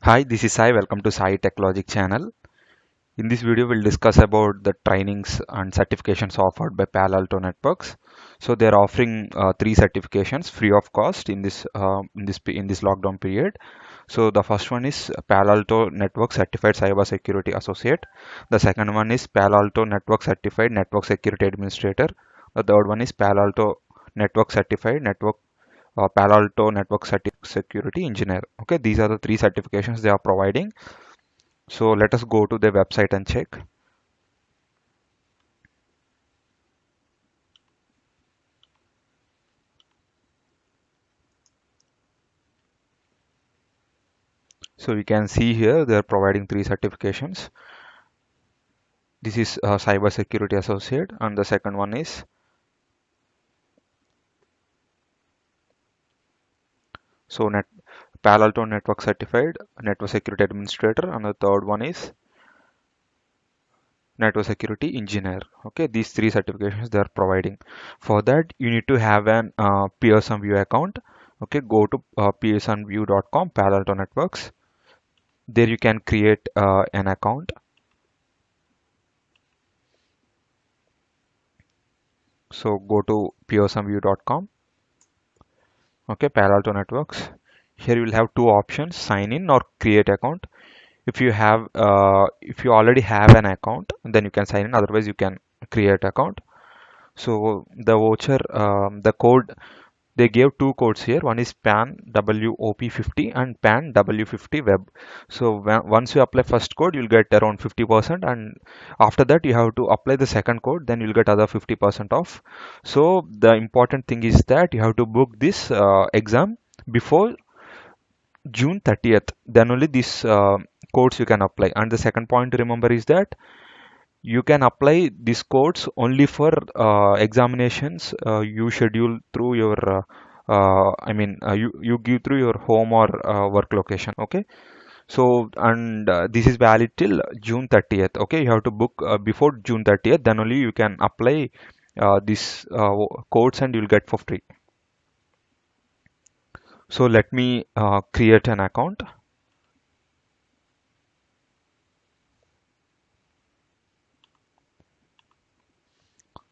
Hi, this is Sai. Welcome to Sai Tech Logic channel. In this video, we'll discuss about the trainings and certifications offered by Palo Alto Networks. So they're offering three certifications free of cost in this lockdown period. So the first one is Palo Alto Network Certified Cybersecurity Associate. The second one is Palo Alto Network Certified Network Security Administrator. The third one is Palo Alto Network Security Engineer. Okay, these are the three certifications they are providing. So let us go to the website and check. So you can see here they are providing three certifications. This is Cyber Security Associate, and the second one is so Net Palo Alto Network Certified Network Security Administrator, and the third one is Network Security Engineer. Okay, these three certifications they are providing. For that, you need to have an Pearson VUE account. Okay, go to pearsonvue.com, Palo Alto Networks. There you can create an account. So go to pearsonvue.com. Okay, Palo Alto Networks. Here you will have two options: sign in or create account. If you already have an account, then you can sign in. Otherwise, you can create account. So the voucher, the code they gave two codes here. One is PAN WOP50 and PAN W50 web. So once you apply first code, you'll get around 50%, and after that you have to apply the second code, then you'll get other 50% off. So the important thing is that you have to book this exam before June 30th. Then only these codes you can apply. And the second point to remember is that you can apply these codes only for examinations you schedule through your you give through your home or work location. Okay, so and this is valid till June 30th. Okay, you have to book before June 30th, then only you can apply these codes and you'll get for free. So let me create an account.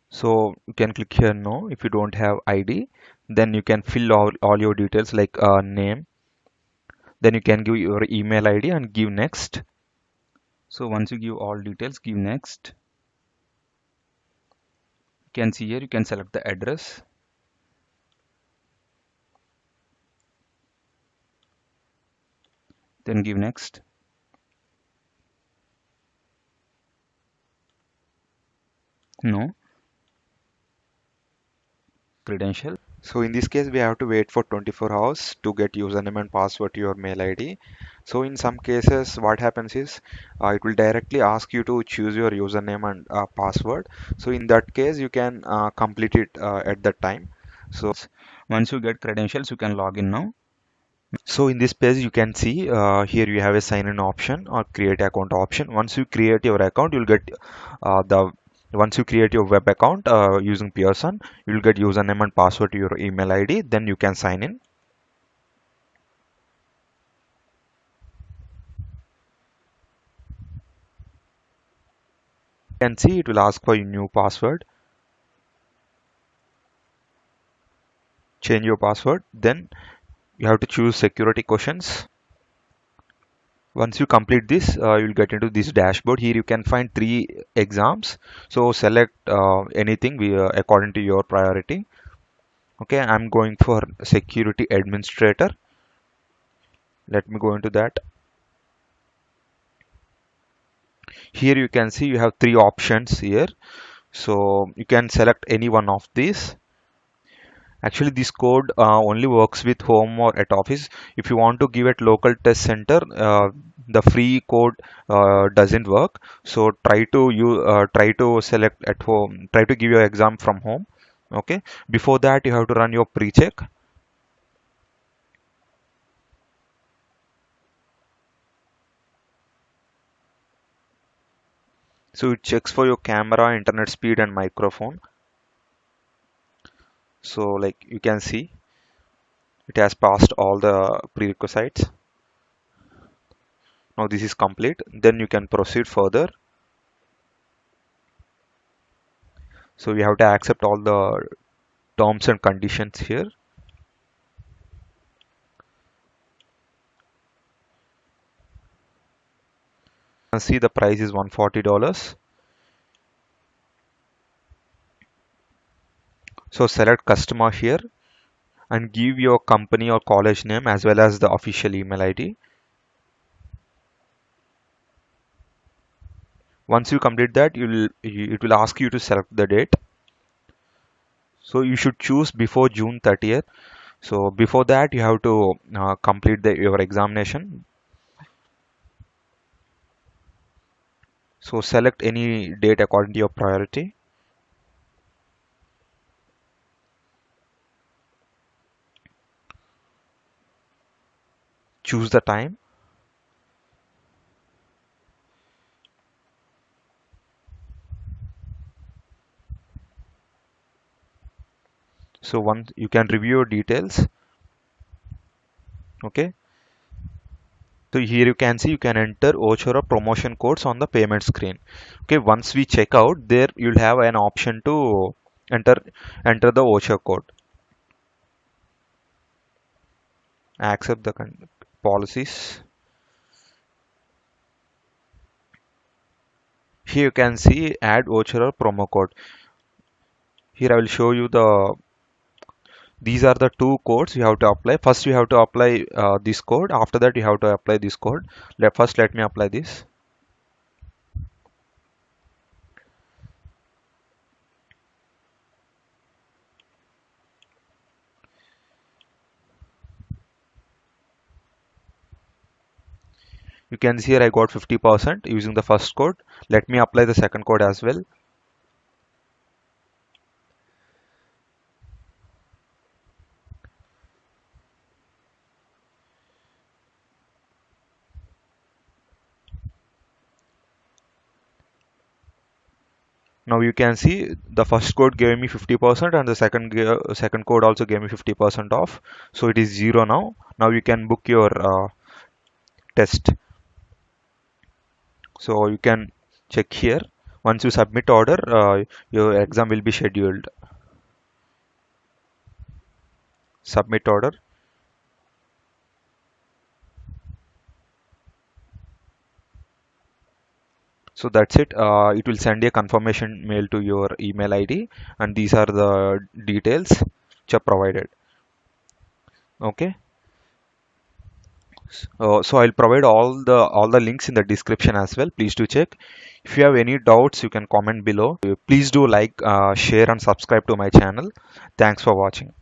So you can click here no if you don't have ID. Then you can fill all your details like name. Then you can give your email ID and give next. So once you give all details, give next. You can see here you can select the address. Then give next. No. Credential. So in this case, we have to wait for 24 hours to get username and password to your mail ID. So in some cases, what happens is it will directly ask you to choose your username and password. So in that case, you can complete it at that time. So once you get credentials, you can log in now. So in this page, you can see here you have a sign in option or create account option. Once you create your account, you'll get the once you create your web account using Pearson, you'll get username and password to your email ID. Then you can sign in. You can see it will ask for your new password. Change your password. Then you have to choose security questions. Once you complete this, you'll get into this dashboard. Here you can find three exams. So select anything according to your priority. Okay, I'm going for security administrator. Let me go into that. Here you can see you have three options here. So you can select any one of these. Actually, this code only works with home or at office. If you want to give it local test center, the free code doesn't work. So try to select at home. Try to give your exam from home. Okay. Before that, you have to run your pre-check. So it checks for your camera, internet speed, and microphone. So like you can see, it has passed all the prerequisites. Now this is complete. Then you can proceed further. So we have to accept all the terms and conditions here. And see the price is $140. So select customer here and give your company or college name as well as the official email ID. Once you complete that, it will ask you to select the date. So you should choose before June 30th. So before that, you have to complete your examination. So select any date according to your priority. Choose the time. So once you can review your details. Okay. So here you can see you can enter voucher or promotion codes on the payment screen. Okay. Once we check out, there you'll have an option to enter enter the voucher code. Accept the policies. Here you can see add voucher or promo code. Here I will show you these are the two codes you have to apply. First you have to apply this code. After that you have to apply this code. First let me apply this. You can see here I got 50% using the first code. Let me apply the second code as well. Now you can see the first code gave me 50% and the second code also gave me 50% off. So it is 0 now. Now you can book your test. So you can check here. Once you submit order, your exam will be scheduled. Submit order. So that's it. It will send a confirmation mail to your email ID, and these are the details which are provided. Okay. So I'll provide all the links in the description as well. Please do check. If you have any doubts, you can comment below. Please do like, share, and subscribe to my channel. Thanks for watching.